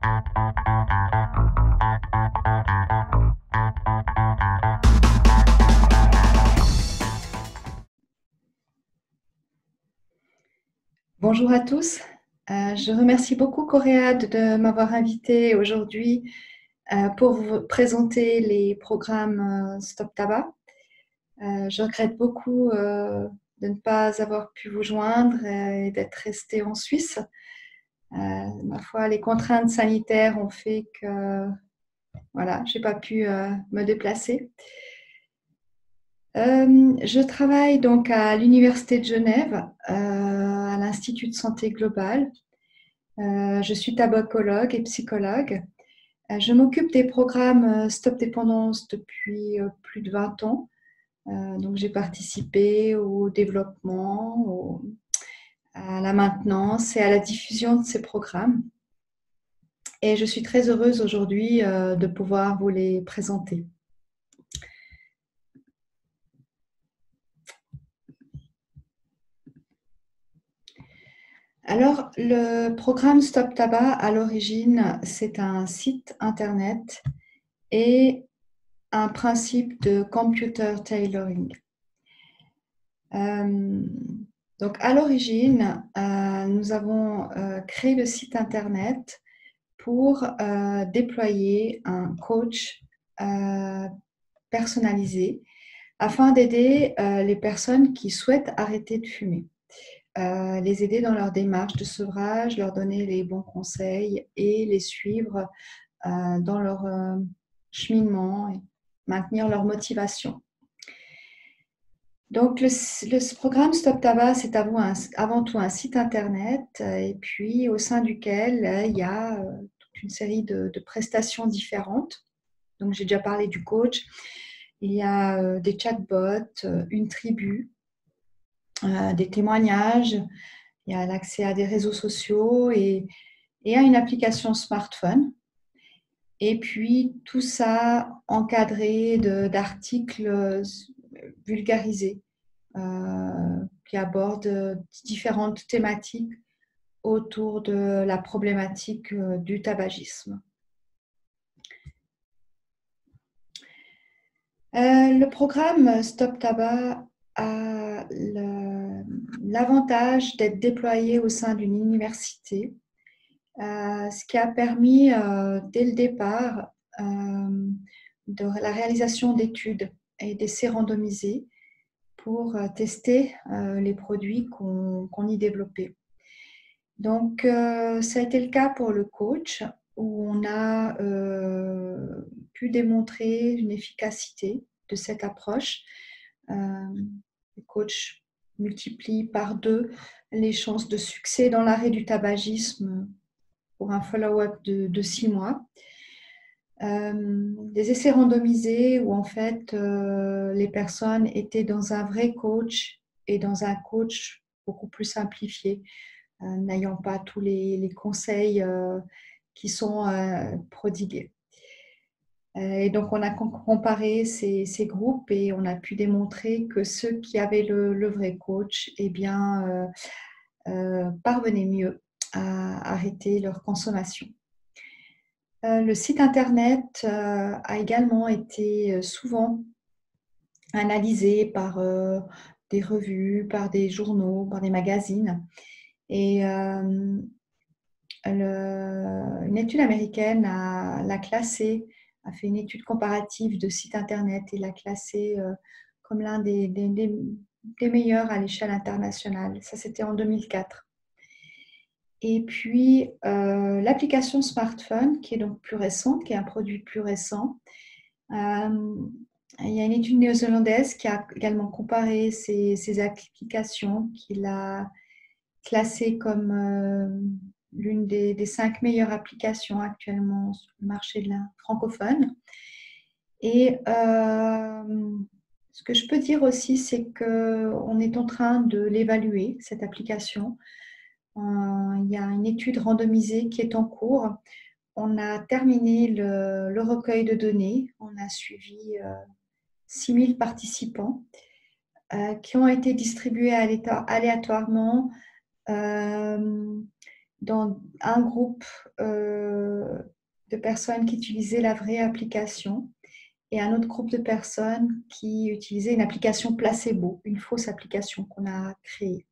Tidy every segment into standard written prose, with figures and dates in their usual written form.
Bonjour à tous. Je remercie beaucoup Coréade de m'avoir invité aujourd'hui pour vous présenter les programmes Stop Tabac. Je regrette beaucoup de ne pas avoir pu vous joindre et d'être restée en Suisse. Ma foi, les contraintes sanitaires ont fait que voilà, je n'ai pas pu me déplacer. Je travaille donc à l'Université de Genève, à l'Institut de santé globale. Je suis tabacologue et psychologue. Je m'occupe des programmes Stop Dépendance depuis plus de 20 ans. Donc, j'ai participé au développement, à la maintenance et à la diffusion de ces programmes. Et je suis très heureuse aujourd'hui de pouvoir vous les présenter. Alors, le programme Stop Tabac, à l'origine, c'est un site internet et un principe de computer tailoring. Donc, à l'origine, nous avons créé le site internet pour déployer un coach personnalisé afin d'aider les personnes qui souhaitent arrêter de fumer. Les aider dans leur démarche de sevrage, leur donner les bons conseils et les suivre dans leur cheminement et maintenir leur motivation. Donc, le programme Stop Tabac, c'est avant tout un site internet et puis au sein duquel il y a toute une série de prestations différentes. Donc, j'ai déjà parlé du coach. Il y a des chatbots, une tribu, des témoignages, il y a l'accès à des réseaux sociaux et à une application smartphone. Et puis, tout ça encadré d'articles vulgarisés qui abordent différentes thématiques autour de la problématique du tabagisme. Le programme Stop Tabac a l'avantage d'être déployé au sein d'une université, ce qui a permis dès le départ de la réalisation d'études et d'essais randomisés pour tester les produits qu'on y développait. Donc, ça a été le cas pour le coach, où on a pu démontrer une efficacité de cette approche. Le coach multiplie par 2 les chances de succès dans l'arrêt du tabagisme pour un follow-up de 6 mois. Des essais randomisés où en fait les personnes étaient dans un vrai coach et dans un coach beaucoup plus simplifié, n'ayant pas tous les conseils qui sont prodigués. Et donc, on a comparé ces groupes et on a pu démontrer que ceux qui avaient le vrai coach, eh bien, parvenaient mieux à arrêter leur consommation. Le site internet a également été souvent analysé par des revues, par des journaux, par des magazines. Et une étude américaine l'a classé, a fait une étude comparative de sites internet et l'a classé comme l'un des meilleurs à l'échelle internationale. Ça, c'était en 2004. Et puis, l'application smartphone, qui est donc plus récente, qui est un produit plus récent. Il y a une étude néo-zélandaise qui a également comparé ces applications, qui l'a classée comme l'une des 5 meilleures applications actuellement sur le marché francophone. Et ce que je peux dire aussi, c'est qu'on est en train de l'évaluer, cette application. Il y a une étude randomisée qui est en cours. On a terminé le recueil de données. On a suivi 6000 participants qui ont été distribués aléatoirement dans un groupe de personnes qui utilisaient la vraie application et un autre groupe de personnes qui utilisaient une application placebo, une fausse application qu'on a créée.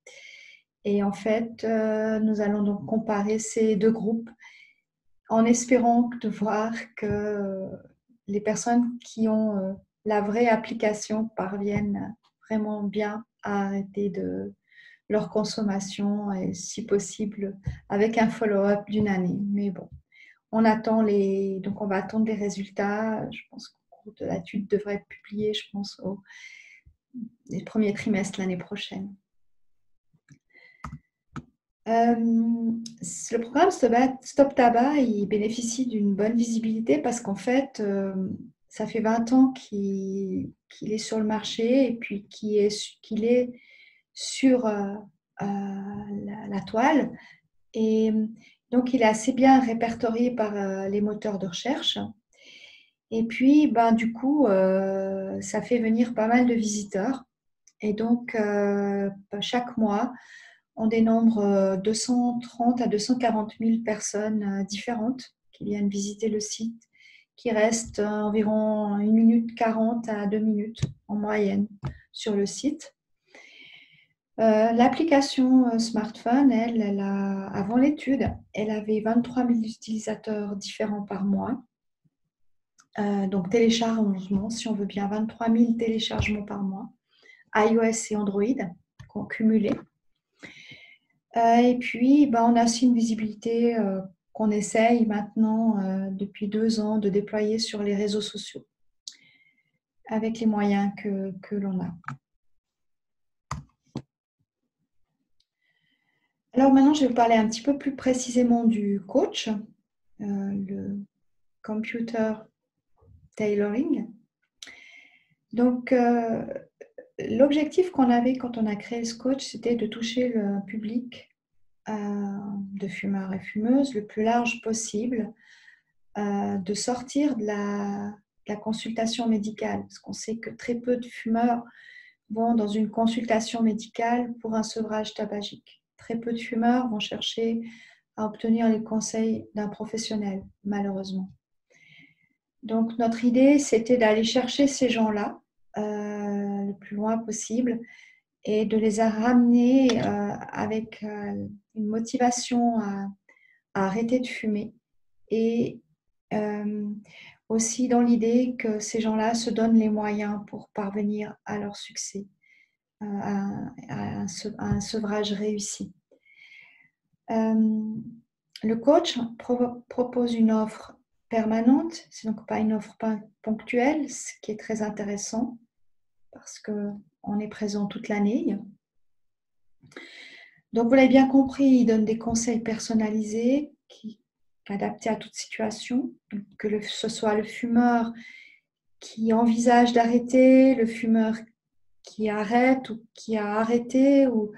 Et en fait, nous allons donc comparer ces deux groupes en espérant de voir que les personnes qui ont la vraie application parviennent vraiment bien à arrêter de leur consommation et si possible avec un follow-up d'une année. Mais bon, on attend donc on va attendre les résultats. Je pense qu'au cours de l'étude devrait être publiée, je pense, au premier trimestre l'année prochaine. Le programme Stop Tabac, il bénéficie d'une bonne visibilité parce qu'en fait, ça fait 20 ans qu'il est sur le marché et puis qu'il est sur la toile. Et donc, il est assez bien répertorié par les moteurs de recherche. Et puis, du coup, ça fait venir pas mal de visiteurs. Et donc, chaque mois, on dénombre 230 à 240 000 personnes différentes qui viennent visiter le site, qui restent environ 1 minute 40 à 2 minutes en moyenne sur le site. L'application smartphone, avant l'étude, elle avait 23 000 utilisateurs différents par mois. Donc téléchargements, si on veut bien, 23 000 téléchargements par mois, iOS et Android cumulés. Et puis, on a aussi une visibilité qu'on essaye maintenant depuis 2 ans de déployer sur les réseaux sociaux avec les moyens que l'on a. Alors maintenant, je vais vous parler un petit peu plus précisément du coach, le computer tailoring. Donc, l'objectif qu'on avait quand on a créé ce coach, c'était de toucher le public de fumeurs et fumeuses le plus large possible, de sortir de la consultation médicale, parce qu'on sait que très peu de fumeurs vont dans une consultation médicale pour un sevrage tabagique. Très peu de fumeurs vont chercher à obtenir les conseils d'un professionnel, malheureusement. Donc, notre idée, c'était d'aller chercher ces gens-là le plus loin possible et de les ramener avec une motivation à arrêter de fumer et aussi dans l'idée que ces gens-là se donnent les moyens pour parvenir à leur succès, à un sevrage réussi. Le coach propose une offre permanente, c'est donc pas une offre ponctuelle, ce qui est très intéressant parce qu'on est présent toute l'année. Donc vous l'avez bien compris, il donne des conseils personnalisés adaptés à toute situation, que ce soit le fumeur qui envisage d'arrêter, le fumeur qui arrête ou qui a arrêté, ou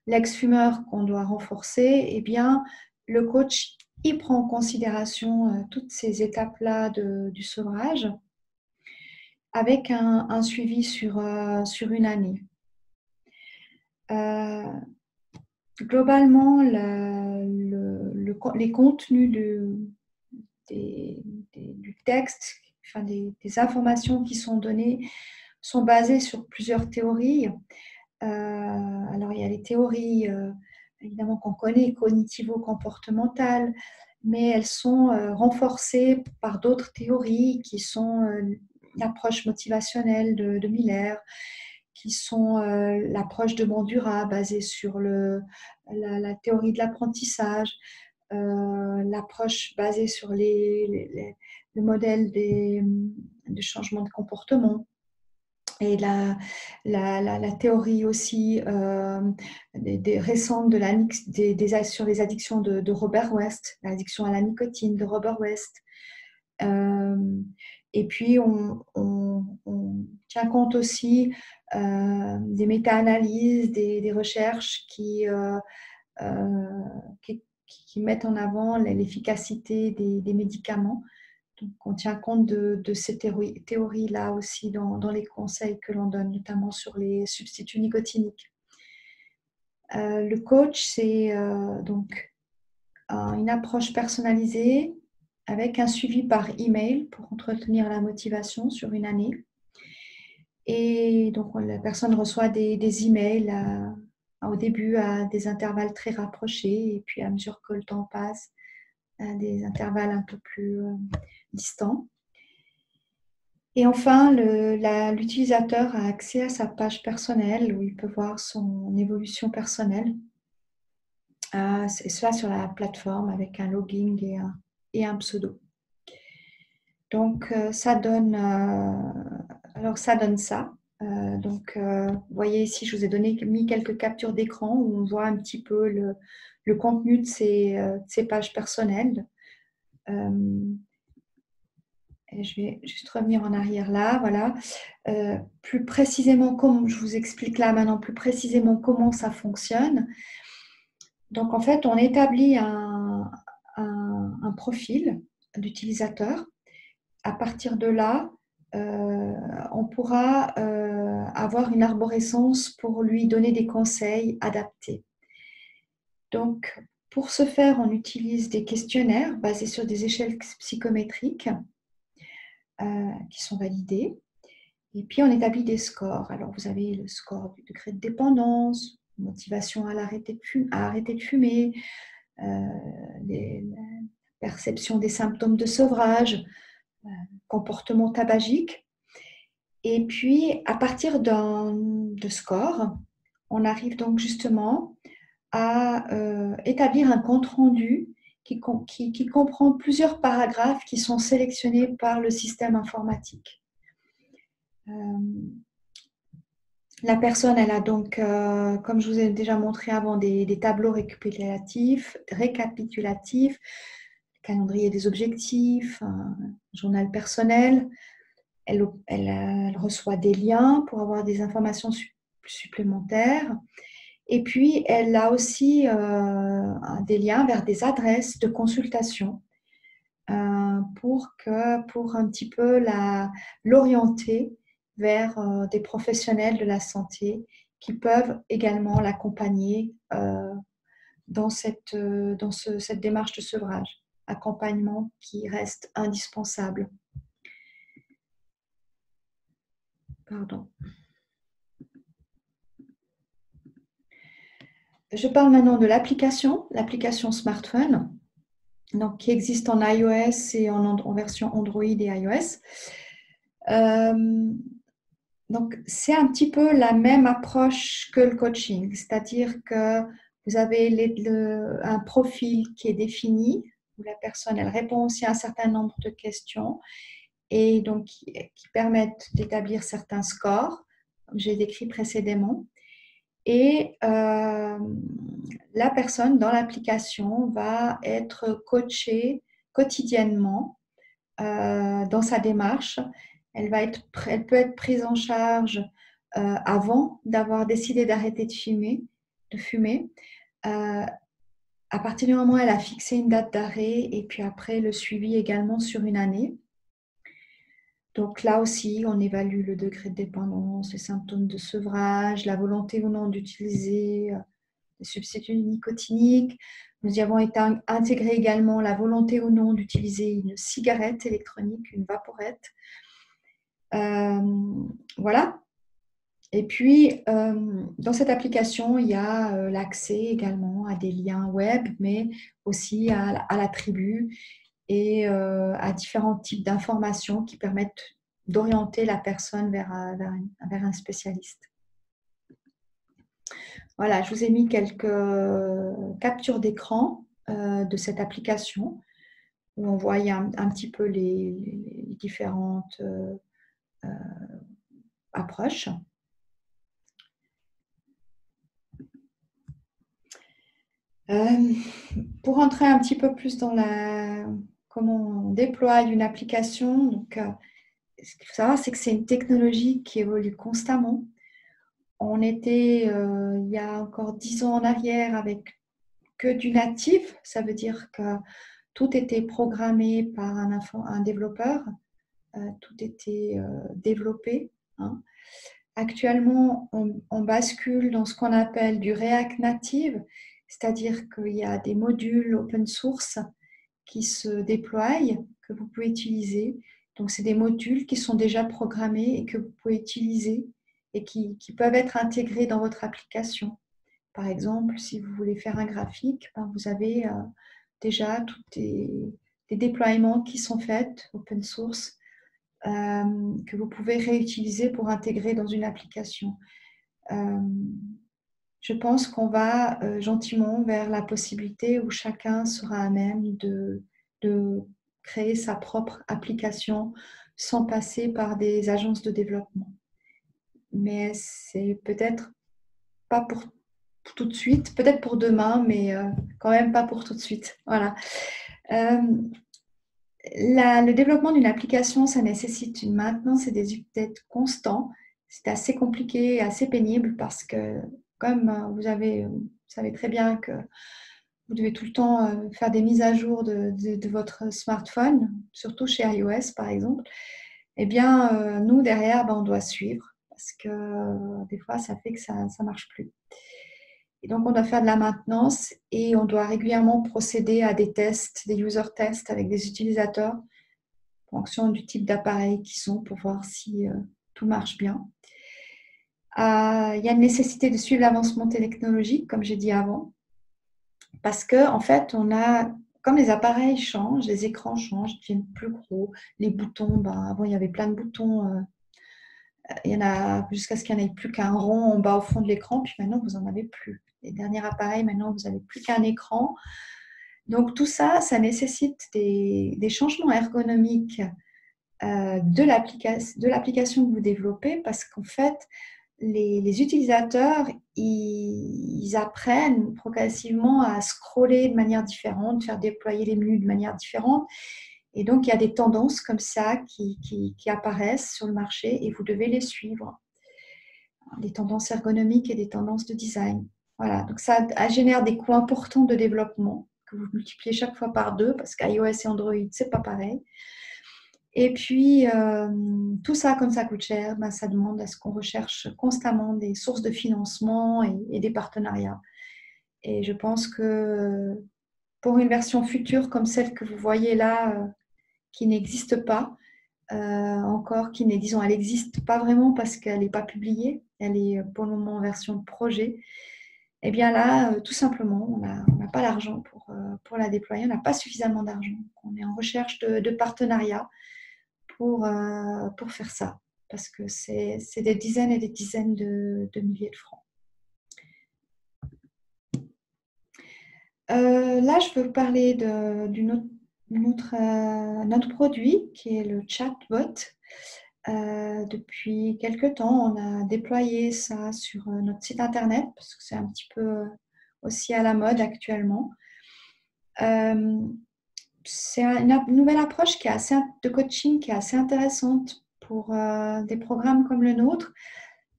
l'ex-fumeur qu'on doit renforcer, eh bien, le coach il prend en considération toutes ces étapes-là du sevrage avec un suivi sur une année. Globalement, les contenus du texte, enfin des informations qui sont données sont basées sur plusieurs théories. Alors, il y a les théories, évidemment, qu'on connaît, cognitivo-comportementales, mais elles sont renforcées par d'autres théories qui sont l'approche motivationnelle de Miller, qui sont l'approche de Bandura basée sur la théorie de l'apprentissage, l'approche basée sur le modèle de changement de comportement et la théorie aussi récente sur les addictions de Robert West, l'addiction à la nicotine de Robert West. Et puis, on tient compte aussi des méta-analyses, des recherches qui mettent en avant l'efficacité des médicaments. Donc, on tient compte de ces théories-là aussi dans les conseils que l'on donne, notamment sur les substituts nicotiniques. Le coach, c'est donc une approche personnalisée avec un suivi par email pour entretenir la motivation sur une année. Et donc, la personne reçoit des emails au début à des intervalles très rapprochés et puis à mesure que le temps passe, à des intervalles un peu plus distants. Et enfin, l'utilisateur a accès à sa page personnelle où il peut voir son évolution personnelle. Et cela sur la plateforme avec un login et un pseudo. Donc, ça donne ça. Vous voyez ici, je vous ai mis quelques captures d'écran où on voit un petit peu le contenu de ces pages personnelles. Et je vais juste revenir en arrière là, voilà. Plus précisément, comme je vous explique là maintenant, plus précisément comment ça fonctionne. Donc, en fait, on établit un profil d'utilisateur. À partir de là, on pourra avoir une arborescence pour lui donner des conseils adaptés. Donc, pour ce faire, on utilise des questionnaires basés sur des échelles psychométriques qui sont validées. Et puis, on établit des scores. Alors, vous avez le score du degré de dépendance, motivation à arrêter de fumer, la perception des symptômes de sevrage, comportement tabagique. Et puis, à partir de score, on arrive donc justement à établir un compte-rendu qui comprend plusieurs paragraphes qui sont sélectionnés par le système informatique. La personne, elle a donc, comme je vous ai déjà montré avant, des tableaux récapitulatifs, calendrier des objectifs, un journal personnel. Elle reçoit des liens pour avoir des informations supplémentaires. Et puis, elle a aussi des liens vers des adresses de consultation pour un petit peu l'orienter vers des professionnels de la santé qui peuvent également l'accompagner dans cette démarche de sevrage. Accompagnement qui reste indispensable. Pardon. Je parle maintenant de l'application smartphone, donc, qui existe en iOS et en version Android et iOS. Donc, c'est un petit peu la même approche que le coaching, c'est-à-dire que vous avez un profil qui est défini, où la personne elle répond aussi à un certain nombre de questions et donc qui permettent d'établir certains scores, comme j'ai décrit précédemment. Et la personne dans l'application va être coachée quotidiennement dans sa démarche. Elle peut être prise en charge avant d'avoir décidé d'arrêter de fumer. À partir du moment où elle a fixé une date d'arrêt et puis après le suivi également sur une année. Donc là aussi, on évalue le degré de dépendance, les symptômes de sevrage, la volonté ou non d'utiliser des substituts nicotiniques. Nous y avons intégré également la volonté ou non d'utiliser une cigarette électronique, une vaporette. Voilà. Et puis, dans cette application, il y a l'accès également à des liens web, mais aussi à la tribu et à différents types d'informations qui permettent d'orienter la personne vers un spécialiste. Voilà, je vous ai mis quelques captures d'écran de cette application où on voit un petit peu les différentes approches. Pour entrer un petit peu plus dans comment on déploie une application, donc, ce qu'il faut savoir, c'est que c'est une technologie qui évolue constamment. On était, il y a encore 10 ans en arrière, avec que du natif. Ça veut dire que tout était programmé par un développeur. Tout était développé. Hein. Actuellement, on bascule dans ce qu'on appelle du React Native, c'est-à-dire qu'il y a des modules open source qui se déploient, que vous pouvez utiliser. Donc, c'est des modules qui sont déjà programmés et que vous pouvez utiliser et qui peuvent être intégrés dans votre application. Par exemple, si vous voulez faire un graphique, vous avez déjà tous des déploiements qui sont faits, open source, que vous pouvez réutiliser pour intégrer dans une application. Je pense qu'on va gentiment vers la possibilité où chacun sera à même de créer sa propre application sans passer par des agences de développement. Mais c'est peut-être pas pour tout de suite, peut-être pour demain, mais quand même pas pour tout de suite. Voilà. Le développement d'une application, ça nécessite une maintenance et des updates constants. C'est assez compliqué et assez pénible parce que, comme vous savez très bien que vous devez tout le temps faire des mises à jour de votre smartphone, surtout chez iOS par exemple, eh bien, nous, derrière, on doit suivre parce que des fois, ça fait que ça ne marche plus. Et donc, on doit faire de la maintenance et on doit régulièrement procéder à des tests, des user tests avec des utilisateurs en fonction du type d'appareil qu'ils sont pour voir si tout marche bien. Il y a une nécessité de suivre l'avancement technologique, comme j'ai dit avant, parce que en fait, comme les appareils changent, les écrans changent, deviennent plus gros, les boutons, avant il y avait plein de boutons, il y en a jusqu'à ce qu'il n'y en ait plus qu'un rond en bas au fond de l'écran, puis maintenant vous n'en avez plus. Les derniers appareils, maintenant vous n'avez plus qu'un écran. Donc tout ça, ça nécessite des changements ergonomiques de l'application que vous développez, parce qu'en fait, les utilisateurs, ils apprennent progressivement à scroller de manière différente, faire déployer les menus de manière différente. Et donc, il y a des tendances comme ça qui apparaissent sur le marché et vous devez les suivre. Des tendances ergonomiques et des tendances de design. Voilà, donc ça génère des coûts importants de développement que vous multipliez chaque fois par 2 parce qu'iOS et Android, c'est pas pareil. Et puis, tout ça, comme ça coûte cher, ça demande à ce qu'on recherche constamment des sources de financement et des partenariats. Et je pense que pour une version future comme celle que vous voyez là, qui n'existe pas encore, disons, elle n'existe pas vraiment parce qu'elle n'est pas publiée, elle est pour le moment en version projet. Et bien là, tout simplement, on n'a pas l'argent pour la déployer, on n'a pas suffisamment d'argent. On est en recherche de partenariats pour faire ça, parce que c'est des dizaines et des dizaines de milliers de francs. Là, je veux vous parler d'un autre produit qui est le chatbot. Depuis quelques temps, on a déployé ça sur notre site internet parce que c'est un petit peu aussi à la mode actuellement. C'est une nouvelle approche de coaching qui est assez intéressante pour des programmes comme le nôtre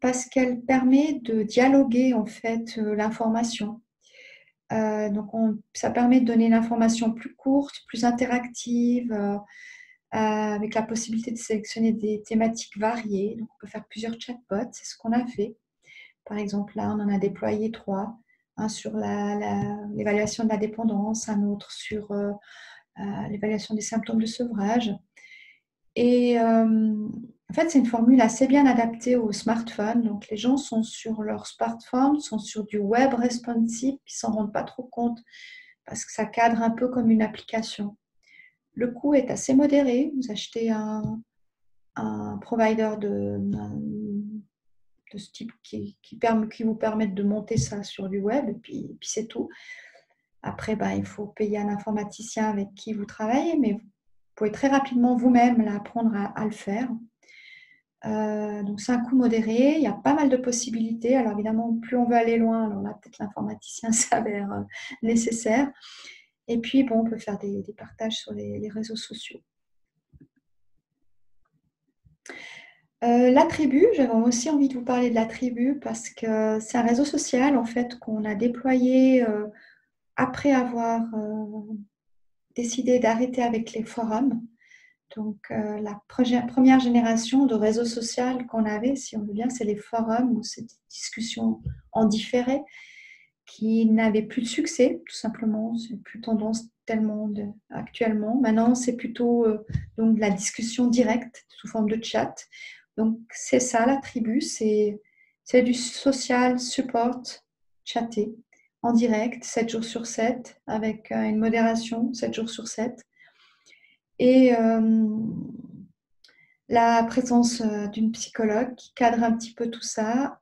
parce qu'elle permet de dialoguer en fait l'information. Donc, ça permet de donner l'information plus courte, plus interactive, avec la possibilité de sélectionner des thématiques variées. Donc, on peut faire plusieurs chatbots, c'est ce qu'on a fait. Par exemple, là, on en a déployé 3. Un sur l'évaluation de la dépendance, un autre sur l'évaluation des symptômes de sevrage. Et en fait, c'est une formule assez bien adaptée au smartphone. Donc, les gens sont sur leur smartphone, sont sur du web responsive, ils ne s'en rendent pas trop compte parce que ça cadre un peu comme une application. Le coût est assez modéré. Vous achetez un provider de ce type qui vous permet de monter ça sur du web, et puis c'est tout. Après, il faut payer un informaticien avec qui vous travaillez, mais vous pouvez très rapidement vous-même apprendre à le faire. Donc, c'est un coût modéré. Il y a pas mal de possibilités. Alors, évidemment, plus on veut aller loin, alors là, peut-être l'informaticien s'avère nécessaire. Et puis, on peut faire des partages sur les réseaux sociaux. La tribu, j'avais aussi envie de vous parler de la tribu parce que c'est un réseau social en fait qu'on a déployé après avoir décidé d'arrêter avec les forums. Donc la première génération de réseau social qu'on avait, si on veut bien, c'est les forums, où c'est des discussions en différé qui n'avaient plus de succès, tout simplement. C'est plus tendance tellement actuellement. Maintenant, c'est plutôt donc de la discussion directe sous forme de chat. Donc, c'est ça la tribu, c'est du social support chaté en direct, 7 jours sur 7, avec une modération, 7 jours sur 7. Et la présence d'une psychologue qui cadre un petit peu tout ça.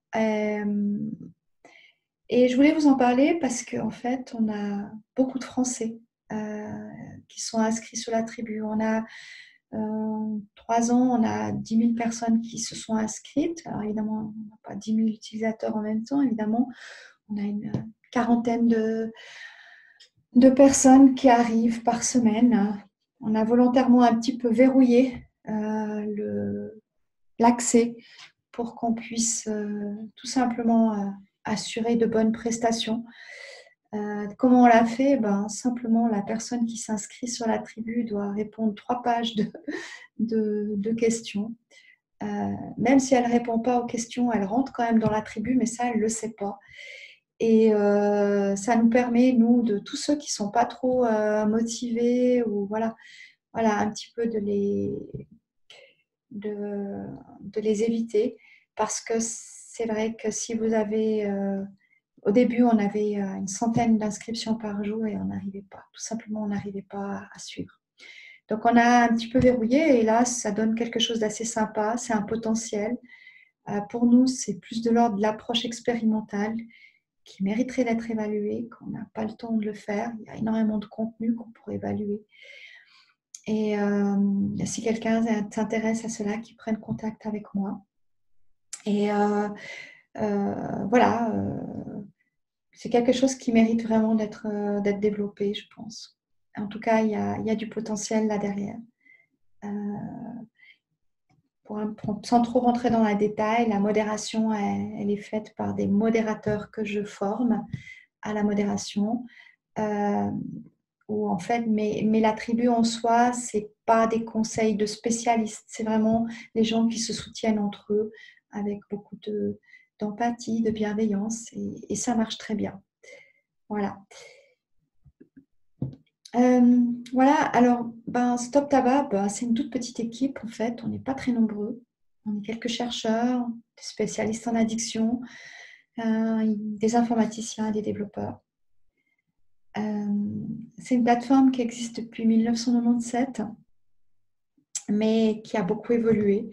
Et je voulais vous en parler parce qu'en fait, on a beaucoup de Français qui sont inscrits sur la tribu. On a 3 ans, on a 10 000 personnes qui se sont inscrites. Alors évidemment, on n'a pas 10 000 utilisateurs en même temps, évidemment. On a une quarantaine de personnes qui arrivent par semaine. On a volontairement un petit peu verrouillé l'accès pour qu'on puisse tout simplement assurer de bonnes prestations. Comment on l'a fait? Simplement, la personne qui s'inscrit sur la tribu doit répondre 3 pages de questions. Même si elle ne répond pas aux questions, elle rentre quand même dans la tribu, mais ça, elle ne le sait pas. Et ça nous permet, nous, de tous ceux qui ne sont pas trop motivés, ou voilà, un petit peu de les éviter. Parce que c'est vrai que si vous avez... au début, on avait une centaine d'inscriptions par jour et on n'arrivait pas. Tout simplement, on n'arrivait pas à suivre. Donc, on a un petit peu verrouillé et là, ça donne quelque chose d'assez sympa. C'est un potentiel. Pour nous, c'est plus de l'ordre de l'approche expérimentale qui mériterait d'être évaluée, qu'on n'a pas le temps de le faire. Il y a énormément de contenu qu'on pourrait évaluer. Et si quelqu'un s'intéresse à cela, qu'il prenne contact avec moi. Et voilà, c'est quelque chose qui mérite vraiment d'être développé, je pense. En tout cas, il y a du potentiel là derrière. Sans trop rentrer dans les détails, la modération, elle est faite par des modérateurs que je forme à la modération. Où en fait, mais la tribu en soi, c'est pas des conseils de spécialistes, c'est vraiment les gens qui se soutiennent entre eux avec beaucoup d'empathie, de bienveillance, et ça marche très bien. Voilà. Voilà, alors Stop Tabac, c'est une toute petite équipe en fait, on n'est pas très nombreux. On est quelques chercheurs, des spécialistes en addiction, des informaticiens, des développeurs. C'est une plateforme qui existe depuis 1997, mais qui a beaucoup évolué,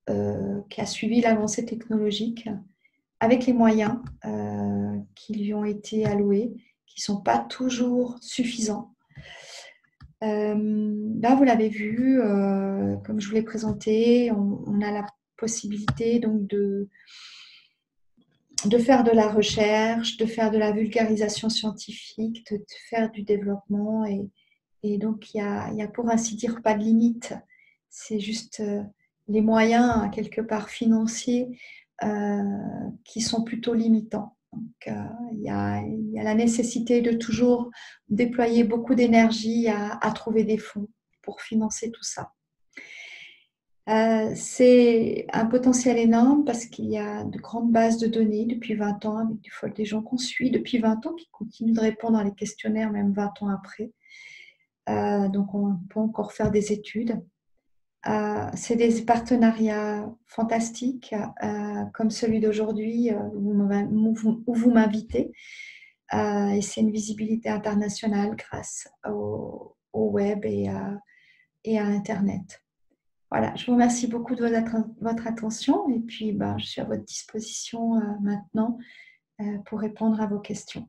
qui a suivi l'avancée technologique avec les moyens qui lui ont été alloués, qui ne sont pas toujours suffisants. Là, vous l'avez vu, comme je vous l'ai présenté, on a la possibilité donc de faire de la recherche, de faire de la vulgarisation scientifique, de faire du développement. Et donc, il y a pour ainsi dire pas de limite. C'est juste les moyens, quelque part financiers, qui sont plutôt limitants. Donc, il y a la nécessité de toujours déployer beaucoup d'énergie à trouver des fonds pour financer tout ça. C'est un potentiel énorme parce qu'il y a de grandes bases de données depuis 20 ans, avec des gens qu'on suit depuis 20 ans qui continuent de répondre à les questionnaires même 20 ans après. Donc, on peut encore faire des études. C'est des partenariats fantastiques, comme celui d'aujourd'hui où vous m'invitez. Et c'est une visibilité internationale grâce au web et à Internet. Voilà, je vous remercie beaucoup de votre attention et puis je suis à votre disposition maintenant pour répondre à vos questions.